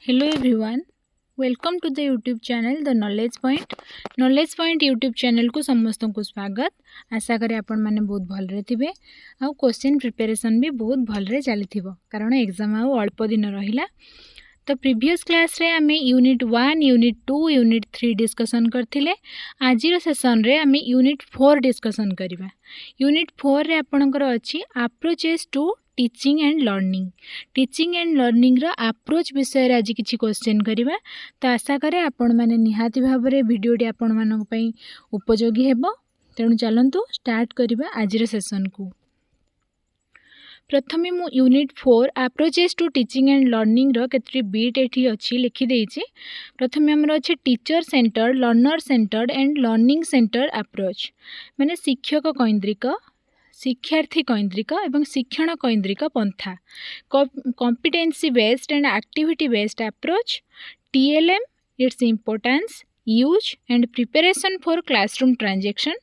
Hello everyone, welcome to the YouTube channel The Knowledge Point. Knowledge Point YouTube channel को समस्त को स्वागत। आशा करें आपण माने बहुत भलरे थिबे आ क्वेश्चन प्रिपरेशन भी बहुत भलरे चली थिबो कारण एग्जाम आ अल्प दिन रहिला। तो प्रीवियस क्लास रे आमे यूनिट 1, यूनिट 2, यूनिट 3 डिस्कशन करथिले। आजिर सेशन रे आमे यूनिट 4 डिस्कशन करिबा। यूनिट 4 रे आपणकर अछि approaches to teaching and learning रो अप्रोच विषय रे आज किछि क्वेश्चन करिबा। तो आशा करे आपण माने निहाती भाबरे वीडियोटी आपण मानक पई उपयोगी हेबो। तेणु चलंतु स्टार्ट करिबा आजिर सेशन को। प्रथमे मु unit 4 approaches to teaching and learning रो केतरी बीट एठी अछि लिखि देइछि। प्रथमे हमर अछि teacher centred, learner centred and learning centre approach माने शिक्षक कैंद्रिक, शिक्षार्थी कैंद्रिक एवं शिक्षण कैंद्रिक पंथा। Competency based and activity based approach, TLM, its importance, use and preparation for classroom transaction.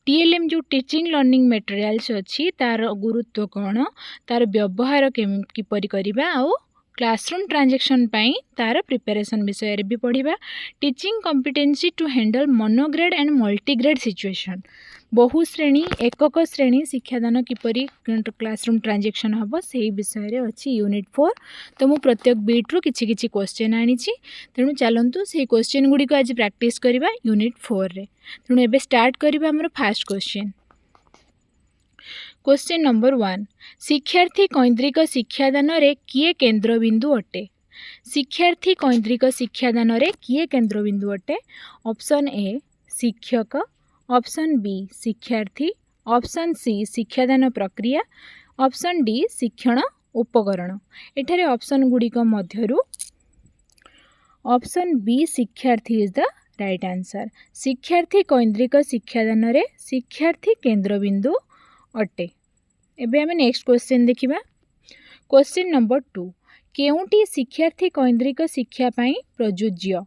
TLM जो टीचिंग लर्निंग मटेरियल्स अच्छी तार गुरुत्व कौन, तार व्यवहार किपरि करिबा आउ क्लासरूम ट्रांजेक्शन पाई तार प्रिपरेशन विषय रे भी पढ़िबा। Teaching competency to handle monograde and multigrade situation, बहु श्रेणी एकक श्रेणी शिक्षादान किपरि क्लासरूम ट्रांजेक्शन हम से विषय रे अच्छी यूनिट 4। तो मु प्रत्येक बीट्रु किछि किछि क्वेश्चन आनी, तेणु चलतु से क्वेश्चन गुड़ी को आज प्रैक्टिस करबा यूनिट 4 रे। तेणु एबे स्टार्ट करबा हमर फर्स्ट क्वेश्चन। क्वेश्चन नंबर 1, शिक्षार्थी कैंद्रिक शिक्षादान रे किए केंद्रबिंदु अटे? शिक्षार्थी कैंद्रिक शिक्षादान रे किए केंद्रबिंदु अटे? ऑप्शन ए शिक्षक, ऑप्शन बी शिक्षार्थी, ऑप्शन सी शिक्षादान प्रक्रिया, ऑप्शन डी शिक्षण उपकरण। एठारे ऑप्शन गुड़ी को मध्यरु ऑप्शन बी शिक्षार्थी इज द राइट आंसर। शिक्षार्थी कैंद्रिक शिक्षादान रे शिक्षार्थी केंद्रबिंदु अटे। एबे हमें नेक्स्ट क्वेश्चन देखिबा। क्वेश्चन नंबर 2, केउंटी शिक्षार्थी कैंद्रिक शिक्षा पाई प्रयोज्य?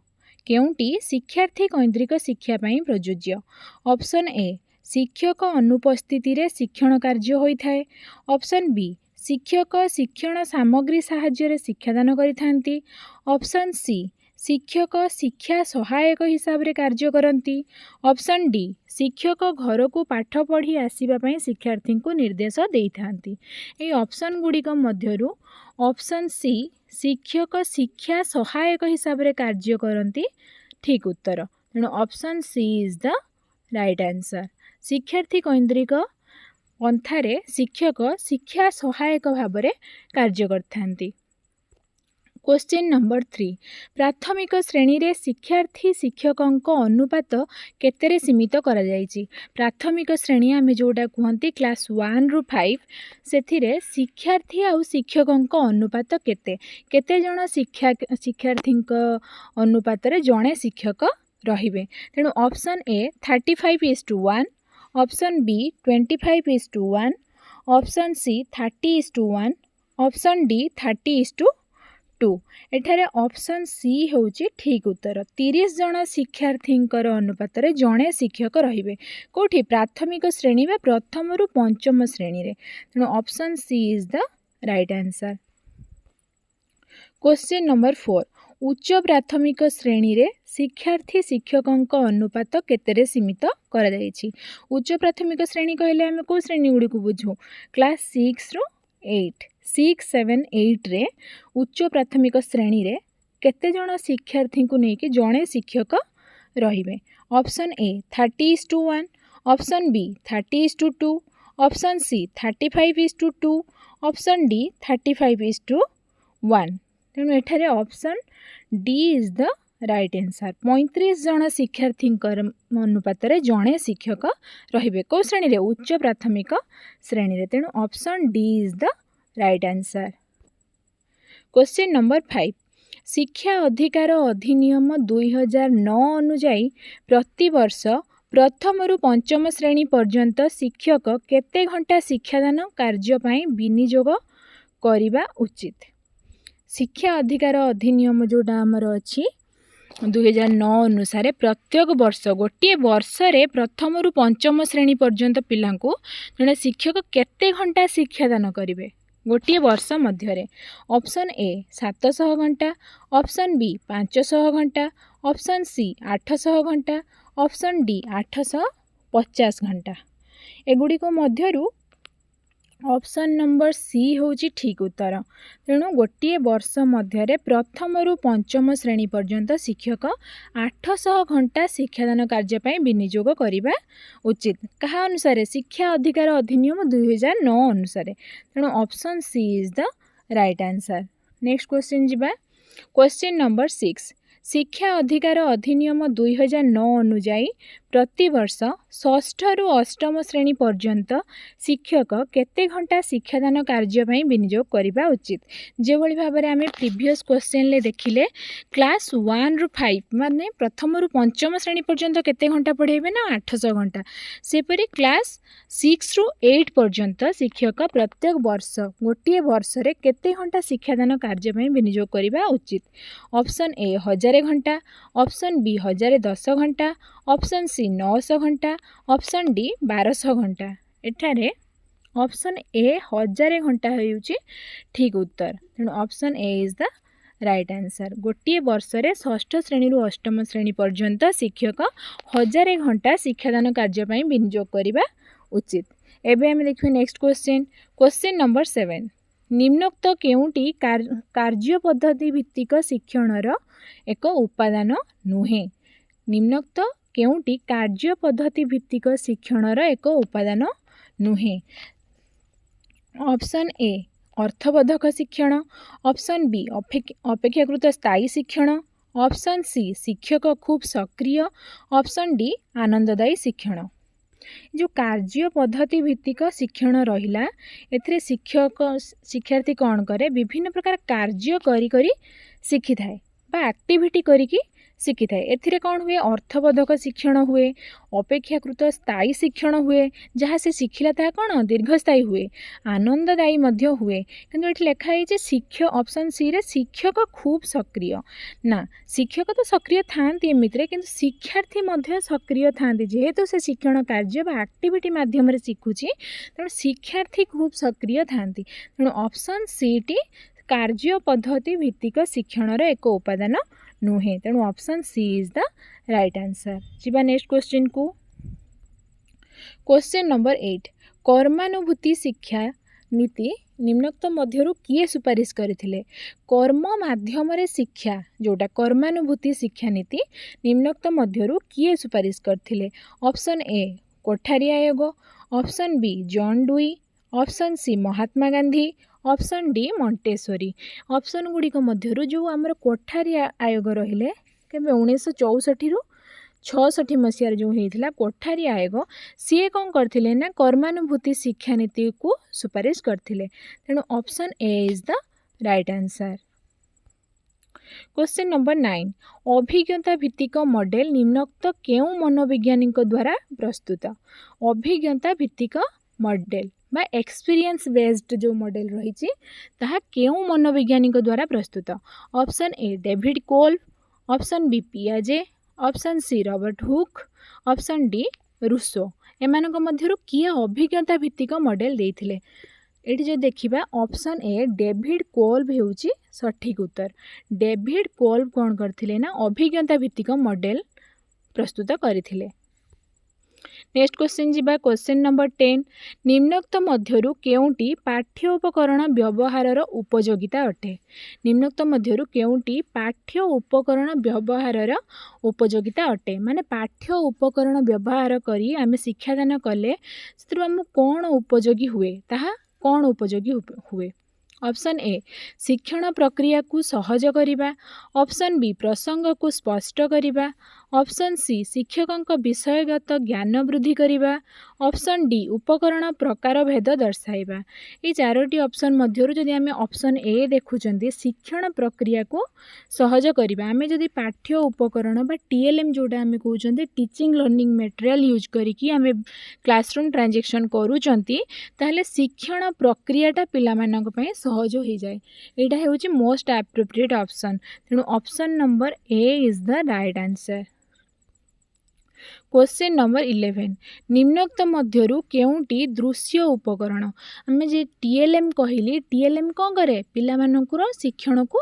केउंटी शिक्षार्थी कैंद्रिक शिक्षा पाई प्रयोज्य? ऑप्शन ए शिक्षक अनुपस्थिति रे शिक्षण कार्य होई थाए, ऑप्शन बी शिक्षक शिक्षण सामग्री साहाय्य शिक्षादान करिथांती, ऑप्शन सी शिक्षक शिक्षा सहायक हिसाब रे कार्य करती, ऑप्शन डी शिक्षक घर को पाठ पढ़ी आसीबा पई शिक्षार्थी को निर्देश देइथांती। ए ऑप्शन गुड़ी को मध्यरु ऑप्शन सी शिक्षक शिक्षा सहायक हिसाब रे कार्य करती ठीक उत्तर। तेणु option C is the right answer. शिक्षार्थी कैंद्रिक पंथारे शिक्षक शिक्षा सहायक भाव रे कार्य करथांती। क्वेश्चन नंबर 3, प्राथमिक श्रेणी रे शिक्षार्थी शिक्षकों अनुपात केतेरे सीमित करा जायछि? प्राथमिक श्रेणी आमे जोटा कहंती क्लास 1 रु 5 सेथिरे शिक्षार्थी आउ शिक्षकों अनुपात केते केते जण शिक्षार्थी अनुपात रे जणे शिक्षक रहिबे। तेणु option A 35:1, option B 25:1, option C 30:1, option D 30:2। एठारे ऑप्शन सी होउची ठीक उत्तर। 30 जण शिक्षार्थींकर अनुपात रे जणे शिक्षक रहिबे कोठी? प्राथमिक श्रेणी बा प्रथम रु पंचम श्रेणी रे। तेणु option C is the right answer. Question number 4, उच्च प्राथमिक श्रेणी रे शिक्षार्थी शिक्षकों अनुपात केतेरे सीमित करा जायछि? उच्च प्राथमिक श्रेणी कहले हमें को श्रेणी गुडी को बुझू? क्लास 6 रु 8, 6, 7, 8 रे उच्च प्राथमिक श्रेणी रे केते जण शिक्षार्थी को नेकी जणे शिक्षक रहिबे? Option A 30:1, option B 30:2, option C 35:2, option D 35:1। तेणु एठारे option D is the right answer. 35 जण शिक्षार्थी अनुपात रे जणे शिक्षक रहिबे को श्रेणी रे? उच्च प्राथमिक श्रेणी रे। तेणु option D is the right answer. Question number 5, शिक्षा अधिकार अधिनियम 2009 अनुଯାयी प्रतिवर्ष प्रथम रु पंचम श्रेणी पर्यंत शिक्षक केते घंटा शिक्षादान कार्य पाई विनियोग करिबा उचित? शिक्षा अधिकार अधिनियम जोटा हमर अछि 2009 अनुसार प्रत्येक वर्ष गोटे वर्ष रे प्रथम रु पंचम श्रेणी पर्यंत पिला को जड़े शिक्षक केते घंटा शिक्षादान करेंगे? गोटे वर्ष मध्य। ऑप्शन ए 700 घंटा, ऑप्शन बी 500 घंटा, ऑप्शन सी 800 घंटा, ऑप्शन डी 850 घंटा। एगुड़िक मध्यरु ऑप्शन नंबर सी होची ठीक उत्तर। तेणु गोटे वर्ष मध्य प्रथम रु पंचम श्रेणी पर्यंत शिक्षक 800 घंटा शिक्षादान कार्यपाई विनियोग करने उचित। क्या अनुसार? शिक्षा अधिकार अधिनियम 2009 अनुसार। तेणु option C is the right answer. Next question जीवा। Question number 6। शिक्षा अधिकार अधिनियम 2009 अनुजाई प्रतिवर्ष षष्ठ रु अष्टम श्रेणी पर्यंत शिक्षक केते घंटा शिक्षादान कार्यपाई विनियोग करने उचित। जो भाव में आम प्रीवियस क्वेश्चन ले देखिले क्लास 1 रु 5 माने प्रथम रु पंचम श्रेणी पर्यंत केते घंटा पढ़ेबे ना 800 घंटा। सेपरी क्लास 6 रु 8 पर्यंत शिक्षक प्रत्येक वर्ष गोटे वर्ष रे केते घंटा शिक्षादान कार्यपाई विनियोग करने उचित। ऑप्शन ए 1000 घंटा, ऑप्शन बी 1010 घंटा, ऑप्शन सी 900 घंटा, ऑप्शन डी 1200 घंटा। एठारे ऑप्शन ए 1000 घंटा होउची ठीक उत्तर। तेणु option A is the right answer. गोटे वर्ष रे षष्ठ श्रेणी रु अष्टम श्रेणी पर्यंत शिक्षक 1000 घंटा शिक्षादान कार्यपाई विनियोग करने उचित। एबे हम देखिए नेक्स्ट क्वेश्चन। Question number 7। निम्नोक्त केउटी कार्य पद्धति भित्तिक शिक्षणर एक उपादान नुहे। निम्नोक्त केउटी कार्य पद्धति भित्तिक शिक्षणर एक उपादान नुहे। ऑप्शन ए अर्थबोधक शिक्षण, ऑप्शन बी अपेक्षाकृत स्थायी शिक्षण, ऑप्शन सी शिक्षक खूब सक्रिय, ऑप्शन डी आनंददायी शिक्षण। जो कार्य पद्धति भित्तिक शिक्षण रहिला एथिरे शिक्षार्थी कौन करे विभिन्न प्रकार कार्य करी शिखी थाए बा एक्टिविटी करिकी शिखी थाए। एथिरे कौन हुए अर्थबोधक शिक्षण हुए, अपेक्षाकृत स्थायी शिक्षण हुए जहाँ से शिखिला ता कौन दीर्घस्थायी हुए, आनंददायी मध्य हुए। किंतु एठी लिखा है शिक्षक ऑप्शन सी रे शिक्षक खूब सक्रिय ना। शिक्षक तो सक्रिय थांती एमितिरे किंतु शिक्षार्थी मध्य सक्रिय थांती जेहेतु से शिक्षण कार्य बा एक्टिविटी माध्यम रे शिखुची तेणु शिक्षार्थी खूब सक्रिय थांती। तेणु ऑप्शन सी टी कार्य पद्धति भित्तिक शिक्षणर एक उपादान नुहे। तेणु option C is the right answer. जीवा नेक्स्ट क्वेश्चन को। Question number 8। कर्मानुभूति शिक्षा नीति निम्नोक्त मध्यरु किए सुपारिश करथिले। कर्म माध्यम रे शिक्षा जोटा कर्मानुभूति शिक्षा नीति निम्नोक्त मध्यरु किए सुपारिश करथिले। ऑप्शन ए कोठारी आयोग, option B John Dewey, option C Mahatma Gandhi, option D Montessori. Option गुड़िक मध्यरु जो आमर कोठारी आयोग रहिले केबे 1964 रु 66 मसीह जो होता कोठारी आयोग सी कौन करथिले ना कर्मानुभूति शिक्षा नीति को सुपारिश करथिले। तेणु option A is the right answer. Question number 9। अभिज्ञता भित्तिक मॉडल निम्नोक्त केउ मनोवैज्ञानिक द्वारा प्रस्तुत। अभिज्ञता भित्तिक मॉडल बा एक्सपीरियंस बेस्ड जो मॉडल रही ताहा केउ मनोवैज्ञानिक द्वारा प्रस्तुत। Option A David Kolb, option B पियाजे, option C Robert Hooke, option D Rousseau. एमानक मध्यरु किए अभिज्ञता भित्तिक मॉडल देथिले। एठी जो देखिबा ऑप्शन ए डेविड कोल्ब हेउची सठिक उत्तर। डेविड कोल्ब कौन करथिले ना अभिज्ञता भित्तिक मॉडल प्रस्तुत करथिले। नेक्स्ट क्वेश्चन जीवा। Question number 10। निम्नोक्त मध्यरु केउटी पाठ्य उपकरण व्यवहारर उपयोगिता अटे। निम्नोक्त मध्यरु केउटी पाठ्य उपकरण व्यवहारर उपयोगिता अटे। माने पाठ्य उपकरण व्यवहार करी आमे शिक्षादान कले सेतरु हम कोन उपयोगी हुए ताहा कोन उपयोगी हुए। ऑप्शन ए शिक्षण प्रक्रिया को सहज करिबा, ऑप्शन बी प्रसंग को स्पष्ट करिबा, ऑप्शन सी शिक्षक विषयगत ज्ञान वृद्धि करिबा, ऑप्शन डी उपकरण प्रकार भेद दर्शाइबा। ये चारोटी ऑप्शन मध्यरु जदि आमे ऑप्शन ए देखुचंदी शिक्षण प्रक्रिया को सहज करिबा आमे जदि पाठ्य उपकरण बा टीएलएम जोटा आमे कहउचंदी टीचिंग लर्निंग मटेरियल यूज करिकी आमे क्लासरूम ट्रांजैक्शन करूचंती ताहले शिक्षण प्रक्रियाटा पिलामानक पय सहज हो जाए। एटा हेउची मोस्ट एप्रोप्रिएट ऑप्शन। तेणु option number A is the right answer. Question number 11 निम्नोक्त मध्यरु केउंटी दृश्य उपकरण आमे जे टीएलएम कहली टीएलएम कौन करे पिला मानकुर शिक्षण को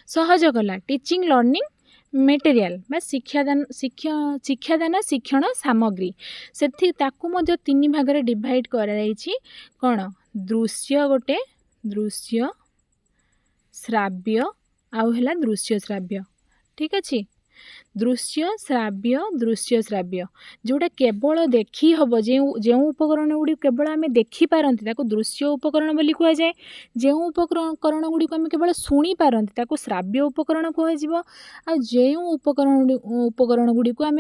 सहज कला टीचिंग लर्निंग मेटेरियल बा शिक्षादान शिक्षण सामग्री से तीन भाग में डिवाइड कौन दृश्य गोटे दृश्य श्राव्य आउ है दृश्य श्राव्य ठीक अच्छे दृश्य श्राव्य जोटा केवल देखी हम जो उपकरण गुड़ी केवल आम देखिपारती दृश्य उपकरण बोली कह जाए जो उपकरण गुड़ी आम केवल शुणी पारती श्राव्य उपकरण कह जो उपकरण गुड़ी को आम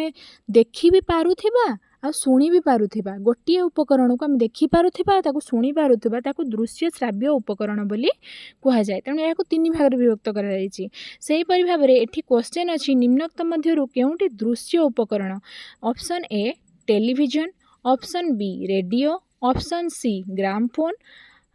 देखि भी पारुथिबा आ शुणी भी पारुथिबा गोटे उपकरण को आम देखि पारुथिबा ताको शुणी पारुथिबा ताको दृश्य श्राव्य उपकरण बोली कह जाए तेणु यह तीन भाग में विभक्त कर भाव में एठी क्वेश्चन अच्छी निम्नोक्त मध्यरु केउंटी दृश्य उपकरण option A television option B radio option C gramophone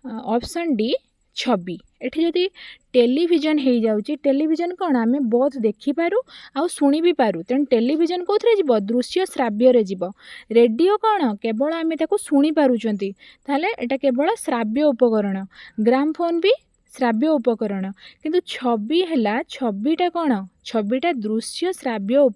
option D छवि एठी जदि टेलीविजन हो जाउची टेलीविजन कौन आम बहुत देखिपारू आउ शुणी भी पारू तेणु टेलीविजन कौन जीव दृश्य श्राव्य रे जीव रेडियो कौन केवल आम ताको शुणी पारुचंती ताले एटा केवल श्राव्य उपकरण ग्रामफोन भी श्राव्य उपकरण किंतु छवि है छविटा कौन छविटा दृश्य श्राव्य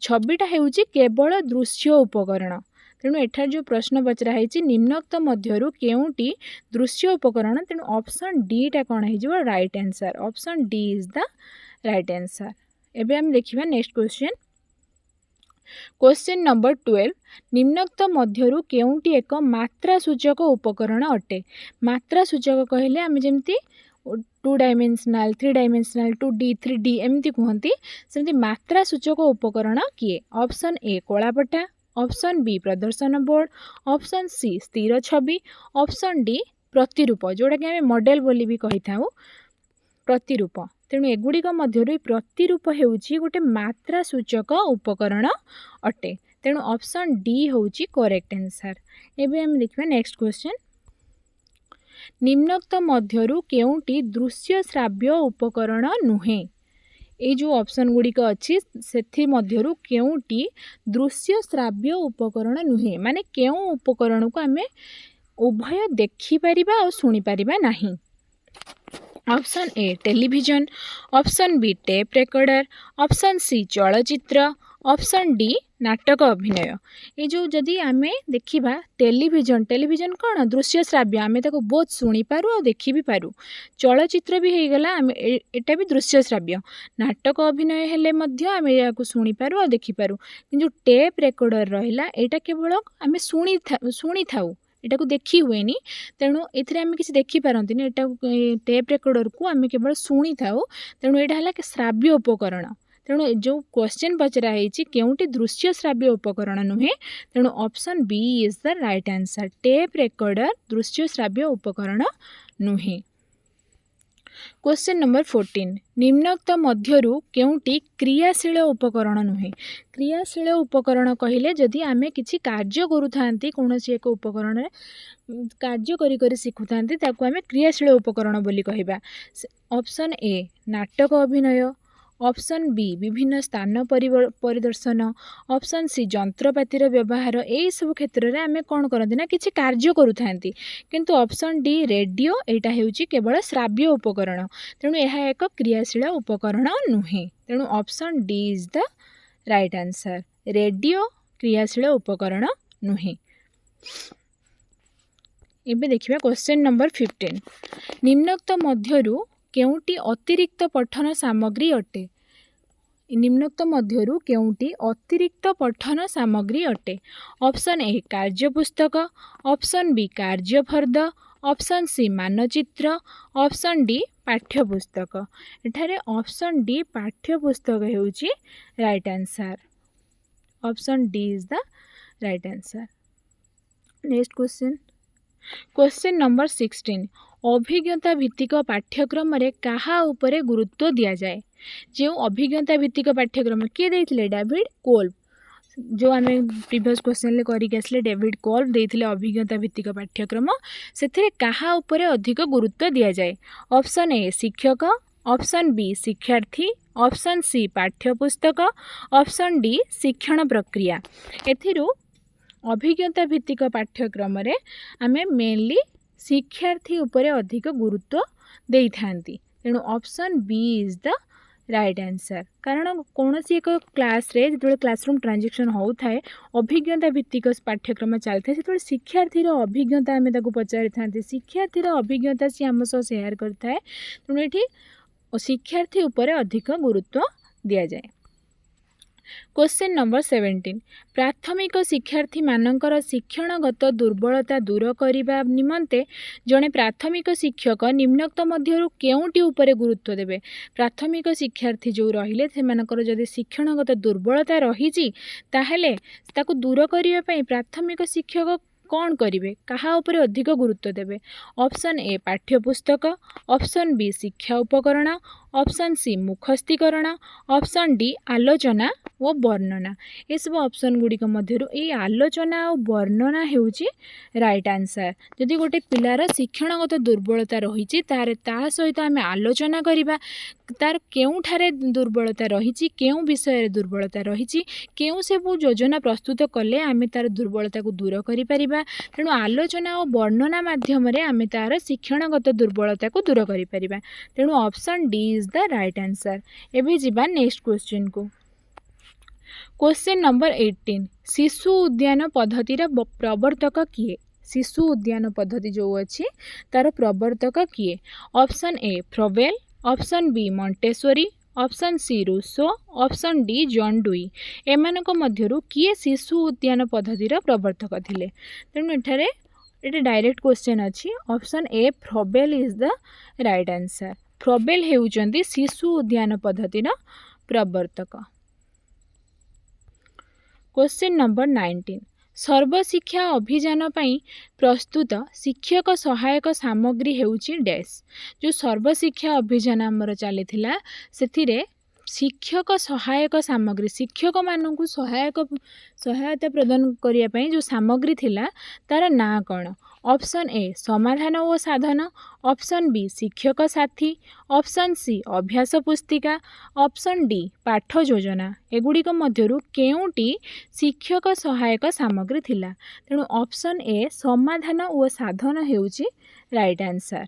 छविटा होउची केवल दृश्य उपकरण तेणु एठार जो प्रश्न पचरा है निम्नोक्त मध्यरु केउंटी दृश्य उपकरण तेणु ऑप्शन डी टा कौन हो right answer option D is the right answer एबे हम देखिबा नेक्स्ट क्वेश्चन क्वेश्चन नंबर 12 निम्नोक्त मध्यरु केउंटी एक मात्रा सूचक उपकरण अटे मात्रा सूचक कहले आम जमती 2 डायमेंशनल 3 डायमेंशनल 2D 3D एमती कहती सेमती मात्रा सूचक उपकरण किए ऑप्शन ए कलापटा ऑप्शन बी प्रदर्शन बोर्ड ऑप्शन सी स्थिर छवि ऑप्शन डी प्रतिरूप जोटा कि आम मॉडल बोली भी कही था प्रतिरूप तेणु एगुड़िक मध्यरु प्रतिरूप होउची गोटे मात्रा सूचक उपकरण अटे तेणु ऑप्शन डी होउची करेक्ट आंसर एबे हम देखिबा नेक्स्ट क्वेश्चन निम्नोक्त मध्यरु केउंटी दृश्य श्राव्य उपकरण नुहे ये जो ऑप्शन गुड़िक अच्छी से मध्यरु केउंटी दृश्य श्राव्य उपकरण नुहे माने केउ उपकरण को आम उभय देखिपर और शुणिपर नहीं option A television option B tape recorder option C चलचित्र ऑप्शन डी नाटक अभिनय ये जो जदि आम देखा टेलीविजन टेलीविजन कौन दृश्य श्राव्य आम बहुत शुणी पारू और देखि भी पारू चलचित्र भी हो गला एटा भी दृश्य श्राव्य नाटक अभिनय हेले आम या शुणी पारू और देखिपारू कि टेप रेकर्डर रहा यहाँ केवल आम शुणी थाऊ एटा को देखी हुए तेणु ये किसी देखिपारती एटा टेप रेकर्डर को आम केवल शुणी थाऊ तेणु यहाँ है श्राव्य उपकरण तेणु जो क्वेश्चन पचरा केउंटी दृश्य श्राव्य उपकरण नुहे तेणु option B is the right answer tape recorder दृश्य श्राव्य उपकरण नुहे क्वेश्चन नंबर 14 निम्नोक्त मध्यरु केउंटी क्रियाशील उपकरण नुहे क्रियाशील उपकरण कहले जदि आमे किछि कार्य करूथांती कोनोसी एक उपकरण कार्य करी करी शिखुथांती ताकू आमे क्रियाशील उपकरण बोली कहिबा ऑप्शन ए नाटक अभिनय ऑप्शन बी विभिन्न स्थान परिदर्शन ऑप्शन सी जंत्रपातिर व्यवहार यही सब क्षेत्र में आम कौन करती ना किसी कार्य करूथांती किंतु ऑप्शन डी रेडियो यहाँ होउची केवल श्राव्य उपकरण तेणु यह एक क्रियाशील उपकरण नुहे तेणु option D is the right answer radio क्रियाशील उपकरण नुहे एबे देखिबा क्वेश्चन नंबर 15 निम्नोक्त मध्यरु केउंटी अतिरिक्त पठन सामग्री अटे निम्नोक्त मध्यरु केउंटी अतिरिक्त पठन सामग्री अटे ऑप्शन ए कार्यपुस्तक ऑप्शन बी कार्यफर्द ऑप्शन सी मानचित्र ऑप्शन डी पाठ्यपुस्तक एठारे ऑप्शन डी पाठ्यपुस्तक हेउची right answer option D is the right answer next question number 16 अभिज्ञता भित्तिक पाठ्यक्रम रे कहा उपरे गुरुत्व दिया जाए जो अभिज्ञता भित्तिक पाठ्यक्रम किए देथिले डेविड कोल्ब जो आम प्रीवियस क्वेश्चन करके आसले डेविड कोल्ब देथिले अभिज्ञता भित्तिक पाठ्यक्रम से कहा उपरे अधिक गुरुत्व दिया जाए ऑप्शन ए शिक्षक ऑप्शन बी शिक्षार्थी, ऑप्शन सी पाठ्यपुस्तक, ऑप्शन डी शिक्षण प्रक्रिया। एथिरू अभिज्ञता भित्तिक पाठ्यक्रम रे आमे मेनली शिक्षार्थी उपरे अधिक गुरुत्व देई थांती। तेणु option B is the right answer. कारण कौन सी एक क्लास रे जो क्लासरूम ट्रांजेक्शन होता है अभिज्ञता भित्तिक पाठ्यक्रम चलता है से शिक्षार्थी अभिज्ञता आम पचारि था शिक्षार्थी अभिज्ञता सी आम सह सेयार करता है। तेणु ये शिक्षार्थी उपरे अधिक गुरुत्व दिया जाए। क्वेश्चन नंबर 17 प्राथमिक शिक्षार्थी मानकर शिक्षणगत दुर्बलता दूर करने निमंते जड़े प्राथमिक शिक्षक निम्नोक्त मध्यरु केउटी उपरे गुरुत्व देवे। प्राथमिक शिक्षार्थी जो रहिले सेमानकर जदि शिक्षणगत दुर्बलता रही ताहेले ताकू दूर करने पई प्राथमिक शिक्षक कौन करेंगे कहा उपरे अधिक गुरुत्व देवे। ऑप्शन ए पाठ्यपुस्तक, ऑप्शन बी शिक्षा उपकरण, ऑप्शन सी मुखस्तीकरण, ऑप्शन डी आलोचना व वर्णना। ये सब ऑप्शन गुड़िक मध्यरु ए आलोचना और वर्णना हेउची राइट आंसर। जदि गोटे पिलार शिक्षणगत दुर्बलता रही तार ता सहित आम आलोचना करिबा तार केउठारे दुर्बलता रही केउ विषय दुर्बलता रही केउ सब योजना प्रस्तुत कले आम तार दुर्बलता को दूर करि परिबा। तेणु आलोचना और वर्णना माध्यम आम तार शिक्षणगत दुर्बलता को दूर करि परिबा। तेणु option D is the right answer. एबे जिबा नेक्स्ट क्वेश्चन को। क्वेश्चन नंबर 18 शिशु उद्यान पद्धतिर प्रवर्तक किए। शिशु उद्यान पद्धति जो अच्छी तार प्रवर्तक किए। Option A Froebel, option B Montessori, option C Rousseau, option D John Dewey. एमानक मध्यरु किए शिशु उद्यान पद्धतिर प्रवर्तक थिले। तेणु एठारे ये डायरेक्ट क्वेश्चन अच्छी option A Froebel is the right answer. Froebel हेउचंदी शिशु उद्यान पद्धतिर प्रवर्तक। क्वेश्चन नंबर 19 सर्वशिक्षा अभियान पई प्रस्तुत शिक्षक सहायक सामग्री हेउची डैश। जो सर्वशिक्षा अभियान आमर चली से शिक्षक सहायक सामग्री शिक्षक मानू सहायता प्रदान करने जो सामग्री थिला तार ना कौन। ऑप्शन ए समाधान और साधन, ऑप्शन बी शिक्षक साथी, ऑप्शन सी अभ्यास पुस्तिका, ऑप्शन डी पाठ योजना। एगुड़िक मध्यरु केउटी शिक्षक सहायक सामग्री थिला। तेणु ऑप्शन ए समाधान और साधन हेउची राइट आंसर।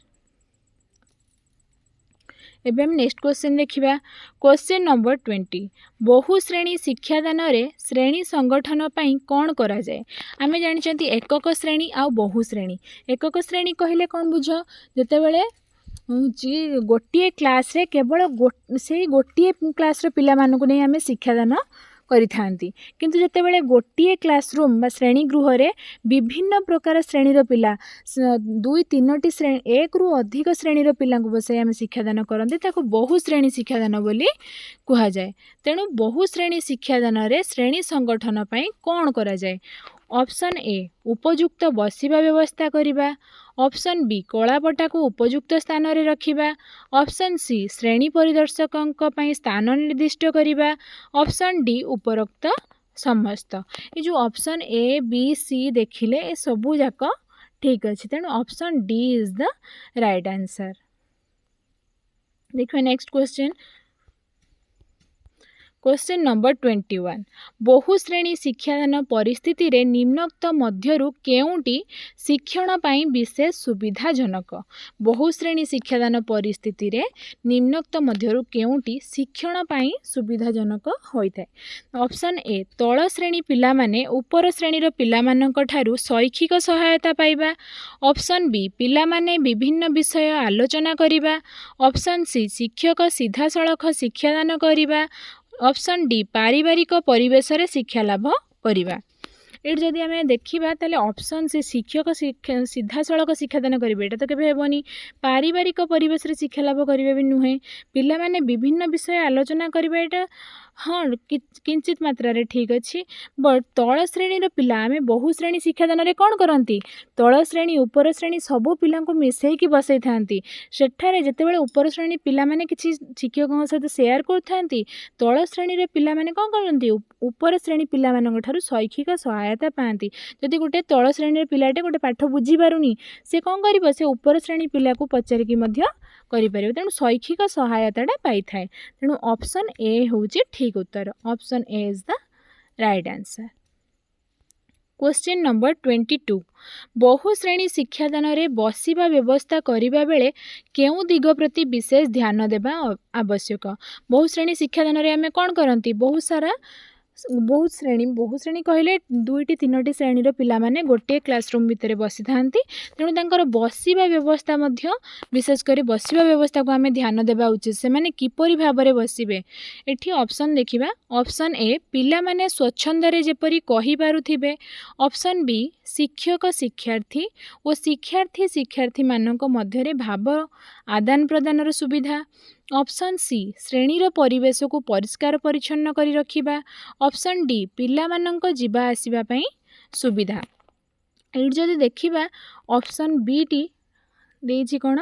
एबे हम नेक्स्ट क्वेश्चन देखिबा। क्वेश्चन नंबर 20 बहुश्रेणी शिक्षादान रे श्रेणी संगठन पई कौन करा जाए। आमे जानिचंती एकक श्रेणी आ बहुश्रेणी। एकक श्रेणी कहले कौन बुझ जते बेले जी गोटे क्लास रे केवल से गोटे क्लास रे पिला मानकु नै आमे शिक्षादान करिथांती। किंतु जते बेले गोटे क्लासरूम बा श्रेणी गृह रे विभिन्न प्रकार श्रेणीर पिला 2-3टी श्रेणी एक रु अधिक श्रेणीर पिला बसाई आम शिक्षादान करते ताको बहुश्रेणी शिक्षादान बोली कहा जाए। तेणु बहुश्रेणी शिक्षादान रे श्रेणी संगठन पई कौन करा जाए। ऑप्शन ए उपयुक्त बसिबा व्यवस्था करिबा, ऑप्शन बी कलापटा को उपयुक्त स्थान रे रखिबा, ऑप्शन सी श्रेणी परिदर्शक स्थान निर्दिष्ट करिबा, ऑप्शन डी उपरोक्त समस्त। ये जो ऑप्शन ए बी सी देखिले ए सबू जाक ठीक अच्छे। तेणु option D is the right answer. देखो नेक्स्ट क्वेश्चन। क्वेश्चन नंबर 21 बहुश्रेणी शिक्षादान परिस्थिति रे निम्नोक्त मध्यरु केउटी शिक्षण पाई विशेष सुविधाजनक। बहुश्रेणी शिक्षादान परिस्थिति रे निम्नोक्त मध्यरु केउटी शिक्षण पाई सुविधाजनक होइथाय। ऑप्शन ए तळ श्रेणी पिला माने उपर श्रेणीर पिला मानक ठारू शैक्षिक सहायता पाइबा, ऑप्शन बी पिला माने विभिन्न विषय आलोचना करिबा, ऑप्शन सी शिक्षक सीधासळख शिक्षादान करिबा, ऑप्शन डी पारिवारिक परिवेश रे शिक्षा लाभ करिबा। ये जदि आम देखा ताले ऑप्शन सी शिक्षक सीधासलख शिक्षादान करेंगे एटा तो केबे हेबनी। पारिवारिक परिवेश रे शिक्षा लाभ करेंगे भी नुहे। पिला माने विभिन्न विषय आलोचना करेंगे एटा हाँ किंचित मात्रा रे ठीक अच्छी। बट तल श्रेणी पिला आम बहुश्रेणी शिक्षादान रे कौन करती तल श्रेणी उपर श्रेणी सबू पिला मिसईकी बसई था। सेठारे जितेबाला उपर श्रेणी पिला माने किछि शिक्षकों सहित शेयर करथांती तल श्रेणी पिला माने कौन करती उपर श्रेणी पिला मानक ठारू शैक्षिक सहायता पाती। जदि गोटे तल श्रेणी पिलाटे गोटे पाठ बुझी पारुनी से कौन करिवो से उपर श्रेणी पिला को पचारिकी मध्य करिपारे तेणु शैक्षिक सहायताटा पाइथाए तेणु ऑप्शन ए होउची ठीक उत्तर option A is the right answer. Question number 22 बहुश्रेणी शिक्षादान रे बसिबा व्यवस्था करिबा बेले केउ दिग प्रति विशेष ध्यान देबा आवश्यक। बहुश्रेणी शिक्षादान रे आमे कोन करंती बहुत श्रेणी कहले 2-3 श्रेणी पिला माने गोटे क्लासरूम भितर बसी थांती तेणु तांकर बसिबा व्यवस्था मध्य विशेष करी बसिबा व्यवस्था को आमे ध्यान देबा उचित से माने किपरि भाबरे बसिबे। एठी ऑप्शन देखिबा ऑप्शन ए पिला माने स्वच्छंदरे जेपरि कहि पारुथिबे ऑप्शन बी शिक्षक शिक्षार्थी और शिक्षार्थी मानक मध्यरे भाव आदान प्रदानर सुविधा ऑप्शन सी श्रेणीर परिवेश को परिष्कार परिच्छन्न करी रखिबा ऑप्शन डी पिला मानक जीवा आसीबा पई सुविधा। एठी जदि देखिबा ऑप्शन बी टी देछि कोन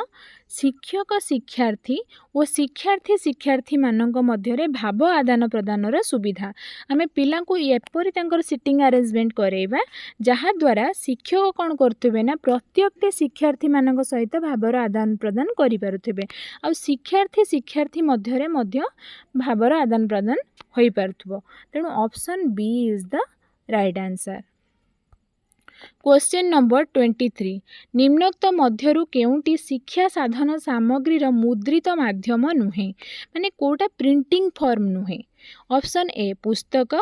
शिक्षक शिक्षार्थी और शिक्षार्थी मानक मध्यरे भाव आदान प्रदानर सुविधा आमे पिला को एपरि तांकर सिटिंग अरेंजमेंट करेबा जहा द्वारा शिक्षक कोन करथबे ना प्रत्येक शिक्षार्थी मानक सहित भावर आदान प्रदान करि पारुथबे आ शिक्षार्थी मध्यरे मध्य भावर आदान प्रदान होई पारुथबो तेणु option B is the right answer. Question number 23 निम्नोक्त मध्यरु केउंटी शिक्षा साधन सामग्रीर मुद्रित माध्यम नुहे माने कोटा प्रिंटिंग फॉर्म नुहे ऑप्शन ए पुस्तक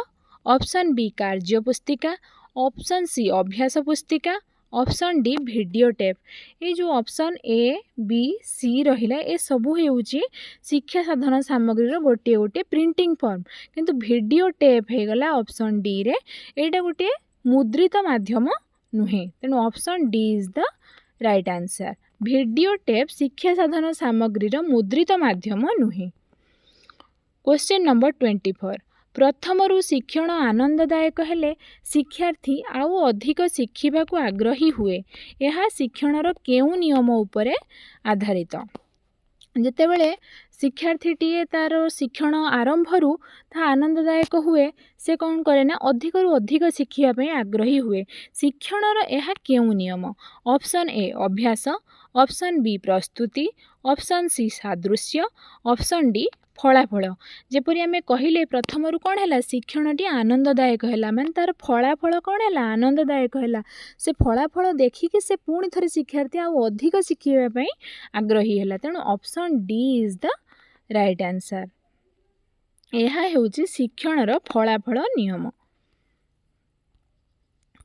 ऑप्शन बी कार्य पुस्तिका ऑप्शन सी अभ्यास पुस्तिका ऑप्शन डी वीडियो टेप। ये जो ऑप्शन ए बी सी रहिला ए सबु हेउची शिक्षा साधन सामग्रीर गोटे गोटे प्रिंटिंग फॉर्म किंतु वीडियो टेप हे गला ऑप्शन डी रे एटा गोटे मुद्रित माध्यम नुहे तेणु option D is the right answer video tape शिक्षा साधन सामग्रीर मुद्रित माध्यम नुहे। क्वेश्चन नंबर 24 प्रथमरु शिक्षण आनंददायक हेले शिक्षार्थी आउ अधिक शिखिबा को आग्रही हुए यह शिक्षणर केउ नियम उपरे आधारित जेतेबेले शिक्षार्थीटीए तार शिक्षण आरंभरू ता आनंददायक हुए से कौन करे ना अधिकरू अधिक शिखिबा आग्रही हुए शिक्षणर यह केउ नियम ऑप्शन ए अभ्यास ऑप्शन बी प्रस्तुति ऑप्शन सी सादृश्य ऑप्शन डी फलाफल जेपरि आमे कहिले प्रथमरु कौन है शिक्षणटी आनंददायक है माने तार फलाफल कौन है आनंददायक है से फलाफल देखिकी से पुणी थरे शिक्षार्थी आउ अधिक शिखिबा आग्रही है तेणु option D is the right answer यह हेउची शिक्षणर फलाफल नियम।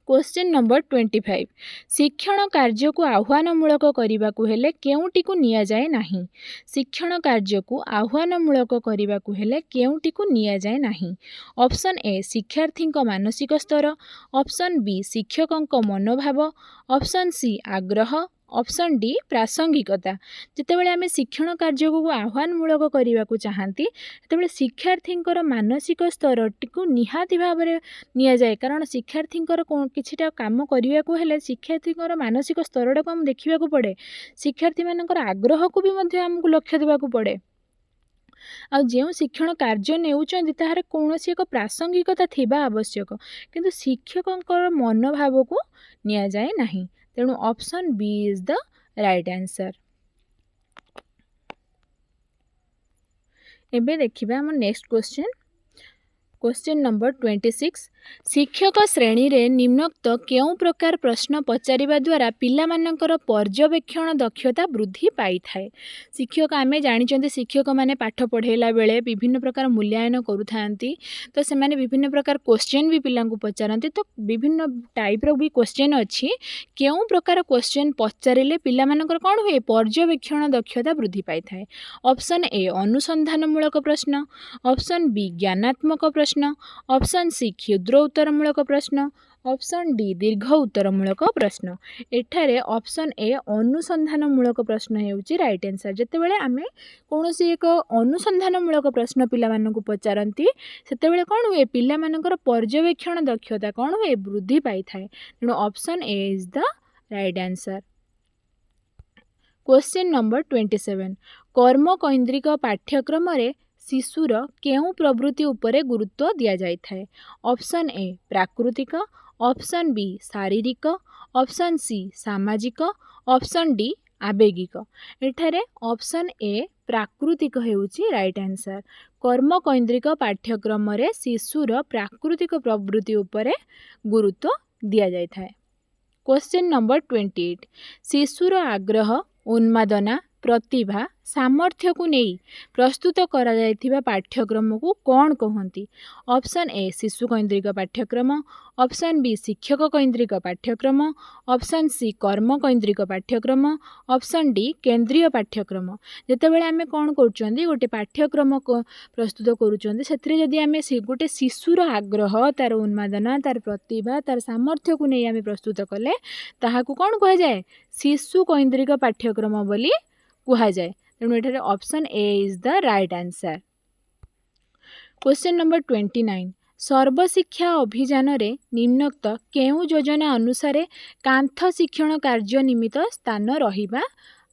क्वेश्चन नंबर 25 शिक्षण कार्य को आह्वानमूलक करने को हेले केउटी को निया जाए नहीं शिक्षण कार्य को आह्वानमूलक करने को हेले केउटी को निया जाए नहीं ऑप्शन ए शिक्षार्थी मानसिक स्तर ऑप्शन बी शिक्षकों मनोभाव ऑप्शन सी आग्रह ऑप्शन डी प्रासंगिकता जितेबाला आम शिक्षण कार्य को आह्वानमूलक करने को चाहती से शिक्षार्थी मानसिक स्तर टी निहाती भाव में नि जाए कारण शिक्षार्थी किछिटा काम करने को हेले शिक्षार्थी मानसिक स्तर को आम देखा पड़े शिक्षार्थी मानकर आग्रह को भी आमको लक्ष्य देवा पड़े आ जो शिक्षण कार्य नेउचंदी ताहार कौनसी एक प्रासंगिकता थिबा आवश्यक किंतु शिक्षकों मनोभाव को निया जाए नहीं तेणु option B is the right answer. एबे देखिबा हम नेक्स्ट क्वेश्चन नंबर 26 शिक्षक श्रेणी रे निम्नोक्त केउ प्रकार प्रश्न पचारिबा द्वारा पिला मानकर पर्यवेक्षण दक्षता वृद्धि पाई थाए शिक्षक आमे जानिचंते शिक्षक माने पाठ पढ़ेला बेले विभिन्न प्रकार मूल्यांकन करूथांती तो से माने विभिन्न प्रकार क्वेश्चन भी पिला को पचारंती तो विभिन्न टाइप रो भी क्वेश्चन अछि केउ प्रकार क्वेश्चन पचारिले पिला मानकर कोन हुए पर्यवेक्षण दक्षता वृद्धि पाई थाए ऑप्शन ए अनुसंधानमूलक प्रश्न ऑप्शन बी ज्ञानात्मक प्रश्न ऑप्शन सी क्षुद्र उत्तरमूलक प्रश्न ऑप्शन डी दीर्घ उत्तरमूलक प्रश्न एठारे ऑप्शन ए अनुसंधानमूलक प्रश्न हेउची राइट आंसर जेतेबेले आमे कोनोसी एक अनुसंधानमूलक प्रश्न पिला मानकु पचारंती सेतेबेले कोन हुए पिला मानकर पर्यवेक्षण दक्षता कोन हुए वृद्धि पाई थाए तेणु option A is the right answer. Question number 27 कर्मकैंद्रिक पाठ्यक्रम रे शिशुर केउ प्रवृत्ति उपरे गुरुत्व दिया जाय थाए ऑप्शन ए प्राकृतिक ऑप्शन बी शारीरिक ऑप्शन सी सामाजिक ऑप्शन डी आवेगिक एठारे ऑप्शन ए प्राकृतिक हेउची राइट आंसर कर्मकैंद्रिक पाठ्यक्रम रे शिशुर प्राकृतिक प्रवृत्ति उपरे गुरुत्व दिया जाय थाए। क्वेश्चन नंबर 28 शिशुर आग्रह उन्मादना प्रतिभा सामर्थ्य को नहीं प्रस्तुत करा जायथिबा पाठ्यक्रम को कौन कहती। ऑप्शन ए शिशु कैंद्रिक पाठ्यक्रम ऑप्शन बी शिक्षक कैंद्रिक पाठ्यक्रम ऑप्शन सी कर्म कैंद्रिक पाठ्यक्रम ऑप्शन डी केंद्रीय पाठ्यक्रम। जेतेबेले आमे कौन करूछंदी गोटे पाठ्यक्रम को प्रस्तुत करूछंदी सेथिरे जदि आमे गोटे शिशुर आग्रह तार उन्मादना तार प्रतिभा तार सामर्थ्य को नहीं आमे प्रस्तुत कले ताहाकू कौन कहा जाए शिशु कैंद्रिक पाठ्यक्रम बोली कहा जाए। तेणु एठारे option A is the right answer. Question number 29 सर्वशिक्षा अभियान रे निम्नोक्त केउ योजना अनुसार कांथ शिक्षण कार्य निमित्त स्थान रहिबा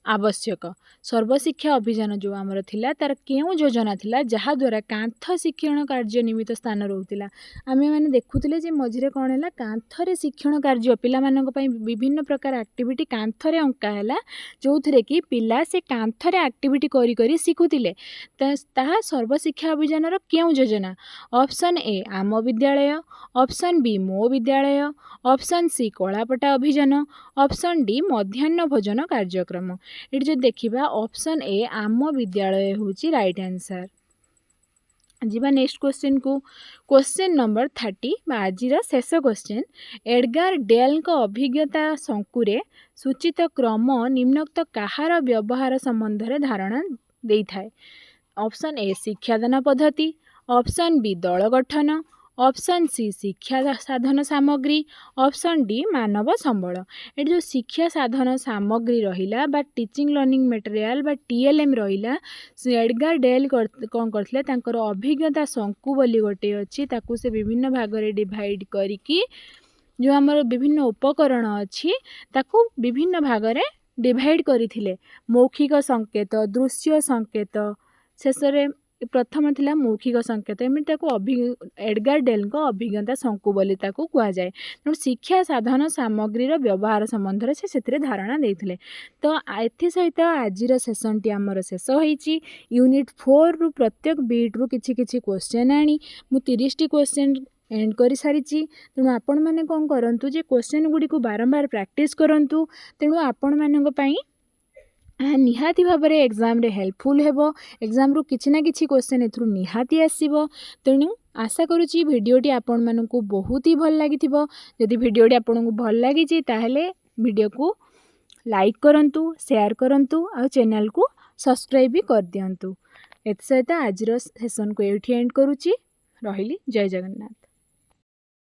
आवश्यक। सर्वशिक्षा अभियान जो आमर थिला तार केउ योजना थिला जहा द्वारा कांथ शिक्षण कार्य निमित्त स्थान रहउतिला। आमे माने देखुतिले जे मझिरे कोन हैला कांथरे शिक्षण कार्य पिला मानक पई विभिन्न प्रकार एक्टिविटी कांथरे अंका हैला जोथरे कि पिला से कांथरे एक्टिविटी करी करी शिखुतिले ताहा सर्वशिक्षा अभियान रो केउ योजना। ऑप्शन ए आम विद्यालय ऑप्शन बी मो विद्यालय ऑप्शन सी कलापटा अभियान ऑप्शन डी मध्याह्न भोजन कार्यक्रम। ये जो देखा ऑप्शन ए आम विद्यालय होची राइट आंसर। जीवा नेक्स्ट क्वेश्चन को क्वेश्चन नंबर 30 आज शेष क्वेश्चन एडगार डेल को अभिज्ञता संकुरे सूचित क्रम निम्नोक्त कहार व्यवहार संबंध में धारणा दे थाए। ऑप्शन ए शिक्षादान पद्धति ऑप्शन बी दल गठन ऑप्शन सी शिक्षा साधन सामग्री ऑप्शन डी मानव संबल। ये जो शिक्षा साधन सामग्री रहिला बा टीचिंग लर्निंग मटेरियल बा टीएलएम रहिला एडगार डेल कौन करथिले तांकर अभिज्ञता संकु बोली गोटे अछि ताकू से विभिन्न भाग रे डिवाइड करिकी जो हमर विभिन्न उपकरण अछि ताकू विभिन्न भाग रे डिवाइड करिथिले। मौखिक संकेत दृश्य संकेत शेषरे प्रथम थिला मौखिक संकेत एमती एडगार डेल को अभिज्ञता संकु बोली ताकू कहा जाए। तेणु शिक्षा साधन सामग्री व्यवहार संबंध से धारणा देते। तो एथि सहित आज सेसन टी आमर शेष होईची। यूनिट 4 रु प्रत्येक बीट रु किछि किछि क्वेश्चन आनी मु 30 टी क्वेश्चन एंड कर सारी। तेणु आपण मैंने कौन करूँ जे क्वेश्चन गुड़ी को बारंबार प्रैक्टिस करूँ। तेणु आपण मानी निहाती भाव में एग्जाम रे हेल्पफुल हेबो। एग्जाम रू किछि ना किछि क्वेश्चन एथरू निहाती आसीबो। तेणु आशा करुच्ची भिडियोटी आपण मानकू बहुत ही भल लागिथिबो। यदि भिडियोटी आपन को भल लागिची ताहेले वीडियो को लाइक करंतु शेयर करंतु और चैनल को सब्सक्राइब भी कर दियंतु। एत सहित आज सेशन को एठी एंड करुच्ची। रहिली जय जगन्नाथ।